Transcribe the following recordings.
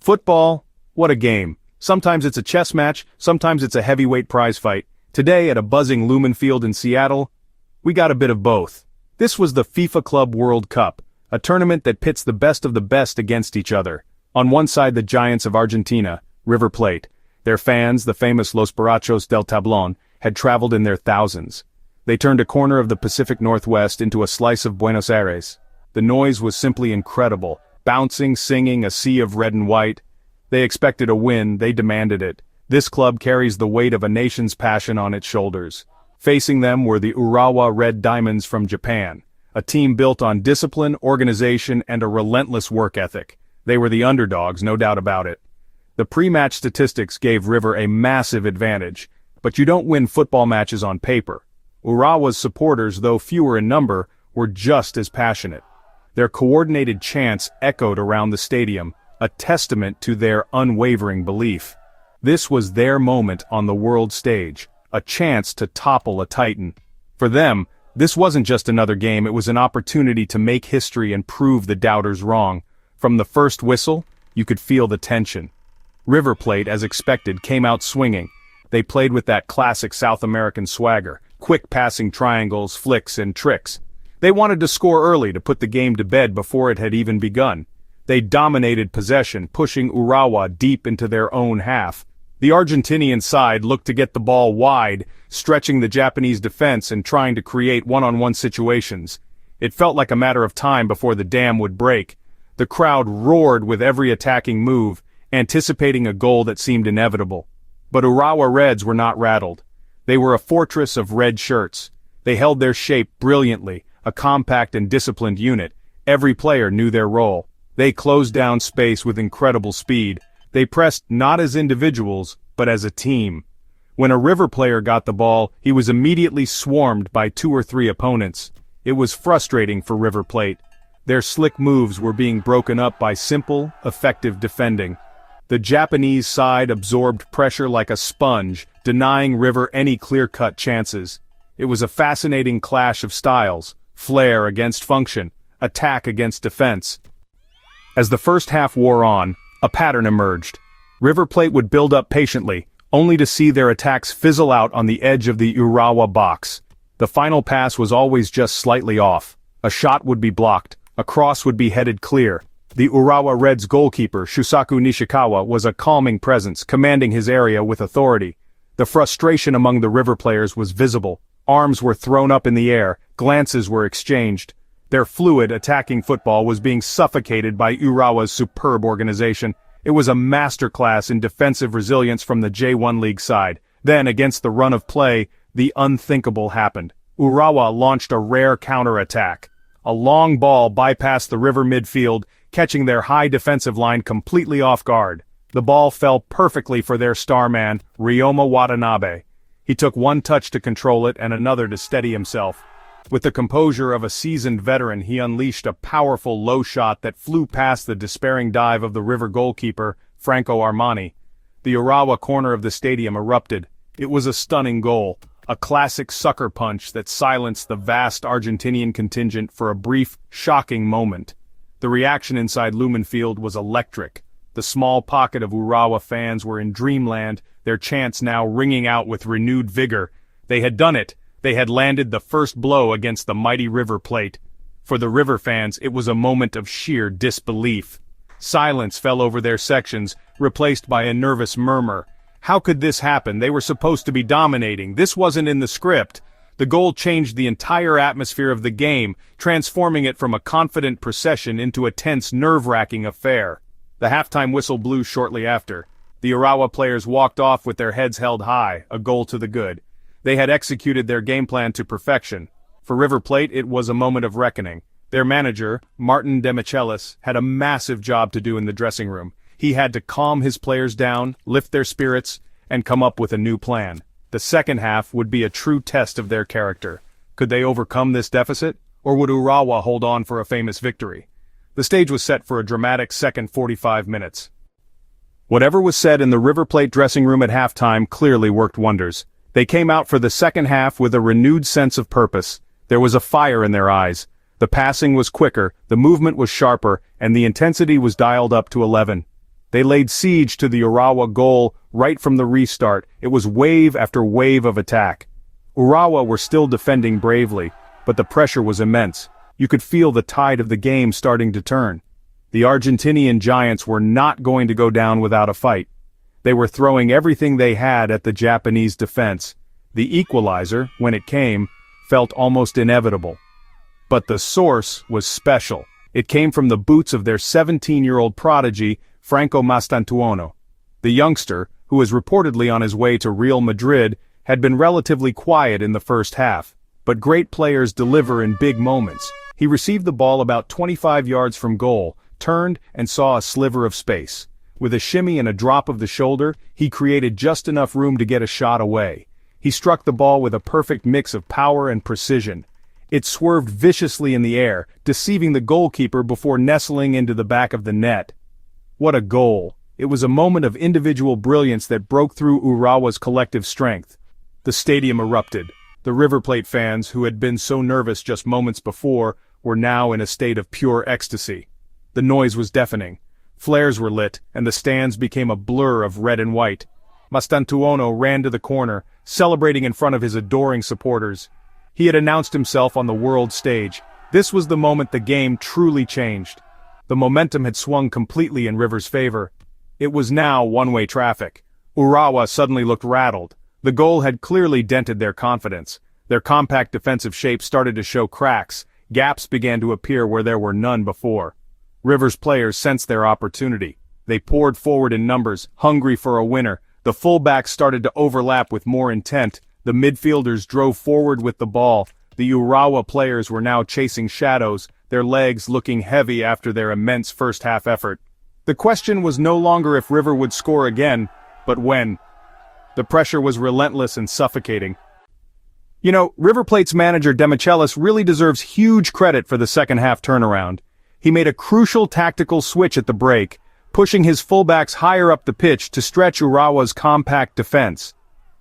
Football? What a game. Sometimes it's a chess match, sometimes it's a heavyweight prize fight. Today at a buzzing Lumen Field in Seattle, we got a bit of both. This was the FIFA Club World Cup, a tournament that pits the best of the best against each other. On one side the giants of Argentina, River Plate. Their fans, the famous Los Borrachos del Tablón, had traveled in their thousands. They turned a corner of the Pacific Northwest into a slice of Buenos Aires. The noise was simply incredible, bouncing, singing, a sea of red and white. They expected a win, they demanded it. This club carries the weight of a nation's passion on its shoulders. Facing them were the Urawa Red Diamonds from Japan, a team built on discipline, organization, and a relentless work ethic. They were the underdogs, no doubt about it. The pre-match statistics gave River a massive advantage, but you don't win football matches on paper. Urawa's supporters, though fewer in number, were just as passionate. Their coordinated chants echoed around the stadium, a testament to their unwavering belief. This was their moment on the world stage, a chance to topple a titan. For them, this wasn't just another game, it was an opportunity to make history and prove the doubters wrong. From the first whistle, you could feel the tension. River Plate, as expected, came out swinging. They played with that classic South American swagger, quick passing triangles, flicks, and tricks. They wanted to score early to put the game to bed before it had even begun. They dominated possession, pushing Urawa deep into their own half. The Argentinian side looked to get the ball wide, stretching the Japanese defense and trying to create one-on-one situations. It felt like a matter of time before the dam would break. The crowd roared with every attacking move, anticipating a goal that seemed inevitable. But Urawa Reds were not rattled. They were a fortress of red shirts. They held their shape brilliantly, a compact and disciplined unit. Every player knew their role. They closed down space with incredible speed. They pressed not as individuals, but as a team. When a River player got the ball, he was immediately swarmed by 2 or 3 opponents. It was frustrating for River Plate. Their slick moves were being broken up by simple, effective defending. The Japanese side absorbed pressure like a sponge, denying River any clear-cut chances. It was a fascinating clash of styles, flair against function, attack against defense. As the first half wore on, a pattern emerged. River Plate would build up patiently, only to see their attacks fizzle out on the edge of the Urawa box. The final pass was always just slightly off. A shot would be blocked, a cross would be headed clear. The Urawa Reds goalkeeper, Shusaku Nishikawa, was a calming presence, commanding his area with authority. The frustration among the River players was visible. Arms were thrown up in the air, glances were exchanged. Their fluid, attacking football was being suffocated by Urawa's superb organization. It was a masterclass in defensive resilience from the J1 League side. Then, against the run of play, the unthinkable happened. Urawa launched a rare counter-attack. A long ball bypassed the River midfield, catching their high defensive line completely off guard. The ball fell perfectly for their star man, Ryoma Watanabe. He took one touch to control it and another to steady himself. With the composure of a seasoned veteran, he unleashed a powerful low shot that flew past the despairing dive of the River goalkeeper, Franco Armani. The Urawa corner of the stadium erupted. It was a stunning goal, a classic sucker punch that silenced the vast Argentinian contingent for a brief, shocking moment. The reaction inside Lumen Field was electric. The small pocket of Urawa fans were in dreamland, their chants now ringing out with renewed vigor. They had done it. They had landed the first blow against the mighty River Plate. For the River fans, it was a moment of sheer disbelief. Silence fell over their sections, replaced by a nervous murmur. How could this happen? They were supposed to be dominating. This wasn't in the script. The goal changed the entire atmosphere of the game, transforming it from a confident procession into a tense, nerve-wracking affair. The halftime whistle blew shortly after. The Urawa players walked off with their heads held high, a goal to the good. They had executed their game plan to perfection. For River Plate, it was a moment of reckoning. Their manager, Martin Demichelis, had a massive job to do in the dressing room. He had to calm his players down, lift their spirits, and come up with a new plan. The second half would be a true test of their character. Could they overcome this deficit, or would Urawa hold on for a famous victory? The stage was set for a dramatic second 45 minutes. Whatever was said in the River Plate dressing room at halftime clearly worked wonders. They came out for the second half with a renewed sense of purpose. There was a fire in their eyes. The passing was quicker, the movement was sharper, and the intensity was dialed up to 11. They laid siege to the Urawa goal right from the restart. It was wave after wave of attack. Urawa were still defending bravely, but the pressure was immense. You could feel the tide of the game starting to turn. The Argentinian giants were not going to go down without a fight. They were throwing everything they had at the Japanese defense. The equalizer, when it came, felt almost inevitable. But the source was special. It came from the boots of their 17-year-old prodigy, Franco Mastantuono. The youngster, who was reportedly on his way to Real Madrid, had been relatively quiet in the first half. But great players deliver in big moments. He received the ball about 25 yards from goal, turned and saw a sliver of space. With a shimmy and a drop of the shoulder, he created just enough room to get a shot away. He struck the ball with a perfect mix of power and precision. It swerved viciously in the air, deceiving the goalkeeper before nestling into the back of the net. What a goal! It was a moment of individual brilliance that broke through Urawa's collective strength. The stadium erupted. The River Plate fans, who had been so nervous just moments before, were now in a state of pure ecstasy. The noise was deafening. Flares were lit, and the stands became a blur of red and white. Mastantuono ran to the corner, celebrating in front of his adoring supporters. He had announced himself on the world stage. This was the moment the game truly changed. The momentum had swung completely in River's favor. It was now one-way traffic. Urawa suddenly looked rattled. The goal had clearly dented their confidence. Their compact defensive shape started to show cracks. Gaps began to appear where there were none before. River's players sensed their opportunity. They poured forward in numbers, hungry for a winner. The fullbacks started to overlap with more intent. The midfielders drove forward with the ball. The Urawa players were now chasing shadows, their legs looking heavy after their immense first-half effort. The question was no longer if River would score again, but when. The pressure was relentless and suffocating. You know, River Plate's manager Demichelis really deserves huge credit for the second-half turnaround. He made a crucial tactical switch at the break, pushing his fullbacks higher up the pitch to stretch Urawa's compact defense.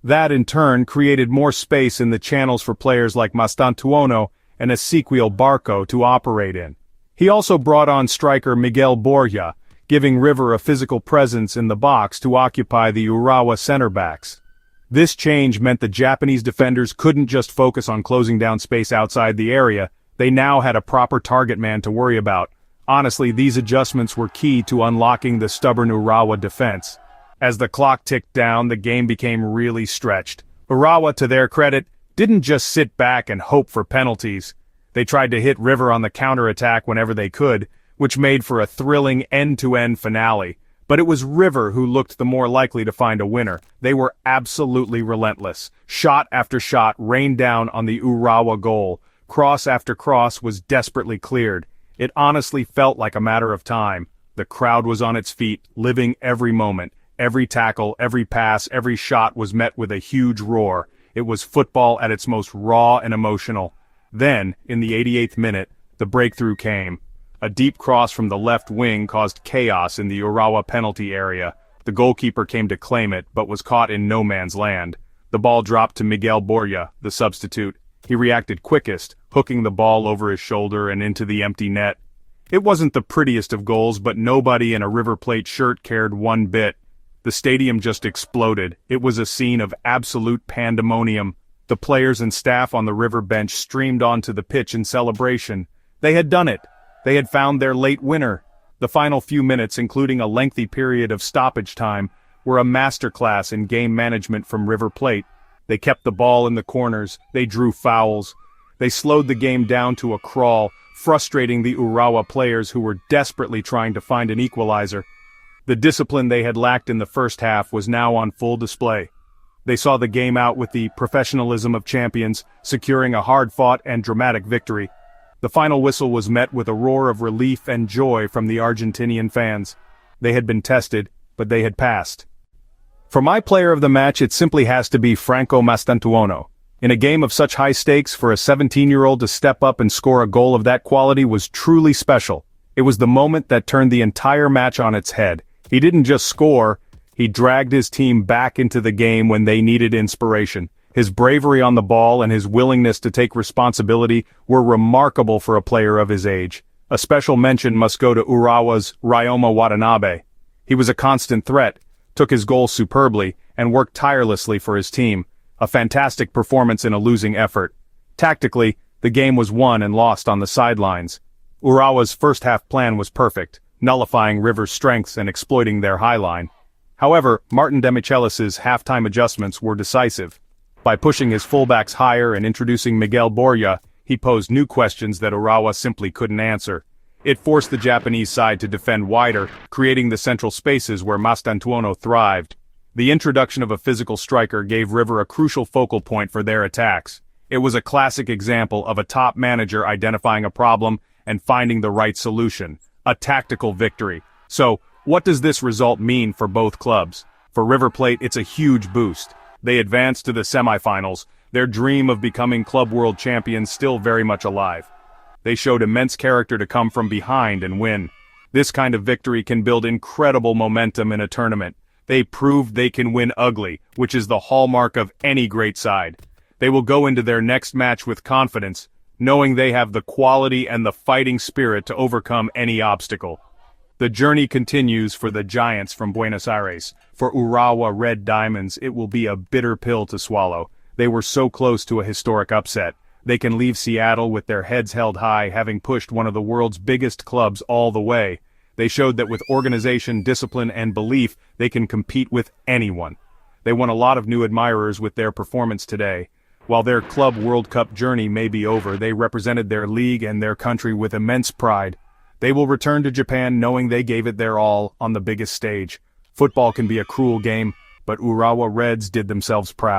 That in turn created more space in the channels for players like Mastantuono and Ezequiel Barco to operate in. He also brought on striker Miguel Borja, giving River a physical presence in the box to occupy the Urawa center-backs. This change meant the Japanese defenders couldn't just focus on closing down space outside the area. They now had a proper target man to worry about. Honestly, these adjustments were key to unlocking the stubborn Urawa defense. As the clock ticked down, the game became really stretched. Urawa, to their credit, didn't just sit back and hope for penalties. They tried to hit River on the counterattack whenever they could, which made for a thrilling end-to-end finale. But it was River who looked the more likely to find a winner. They were absolutely relentless. Shot after shot rained down on the Urawa goal. Cross after cross was desperately cleared. It honestly felt like a matter of time. The crowd was on its feet, living every moment. Every tackle, every pass, every shot was met with a huge roar. It was football at its most raw and emotional. Then, in the 88th minute, the breakthrough came. A deep cross from the left wing caused chaos in the Urawa penalty area. The goalkeeper came to claim it, but was caught in no man's land. The ball dropped to Miguel Borja, the substitute. He reacted quickest, hooking the ball over his shoulder and into the empty net. It wasn't the prettiest of goals, but nobody in a River Plate shirt cared one bit. The stadium just exploded. It was a scene of absolute pandemonium. The players and staff on the River bench streamed onto the pitch in celebration. They had done it. They had found their late winner. The final few minutes, including a lengthy period of stoppage time, were a masterclass in game management from River Plate. They kept the ball in the corners. They drew fouls. They slowed the game down to a crawl, frustrating the Urawa players who were desperately trying to find an equalizer. The discipline they had lacked in the first half was now on full display. They saw the game out with the professionalism of champions, securing a hard-fought and dramatic victory. The final whistle was met with a roar of relief and joy from the Argentinian fans. They had been tested, but they had passed. For my player of the match, it simply has to be Franco Mastantuono. In a game of such high stakes, for a 17-year-old to step up and score a goal of that quality was truly special. It was the moment that turned the entire match on its head. He didn't just score, he dragged his team back into the game when they needed inspiration. His bravery on the ball and his willingness to take responsibility were remarkable for a player of his age. A special mention must go to Urawa's Ryoma Watanabe. He was a constant threat, took his goal superbly, and worked tirelessly for his team. A fantastic performance in a losing effort. Tactically, the game was won and lost on the sidelines. Urawa's first-half plan was perfect, nullifying River's strengths and exploiting their high line. However, Martin Demichelis's halftime adjustments were decisive. By pushing his fullbacks higher and introducing Miguel Borja, he posed new questions that Urawa simply couldn't answer. It forced the Japanese side to defend wider, creating the central spaces where Mastantuono thrived. The introduction of a physical striker gave River a crucial focal point for their attacks. It was a classic example of a top manager identifying a problem and finding the right solution. A tactical victory. So, what does this result mean for both clubs? For River Plate, it's a huge boost. They advanced to the semifinals, their dream of becoming club world champions still very much alive. They showed immense character to come from behind and win. This kind of victory can build incredible momentum in a tournament. They proved they can win ugly, which is the hallmark of any great side. They will go into their next match with confidence, knowing they have the quality and the fighting spirit to overcome any obstacle. The journey continues for the Giants from Buenos Aires. For Urawa Red Diamonds, it will be a bitter pill to swallow. They were so close to a historic upset. They can leave Seattle with their heads held high, having pushed one of the world's biggest clubs all the way. They showed that with organization, discipline, and belief, they can compete with anyone. They won a lot of new admirers with their performance today. While their Club World Cup journey may be over, they represented their league and their country with immense pride. They will return to Japan knowing they gave it their all on the biggest stage. Football can be a cruel game, but Urawa Reds did themselves proud.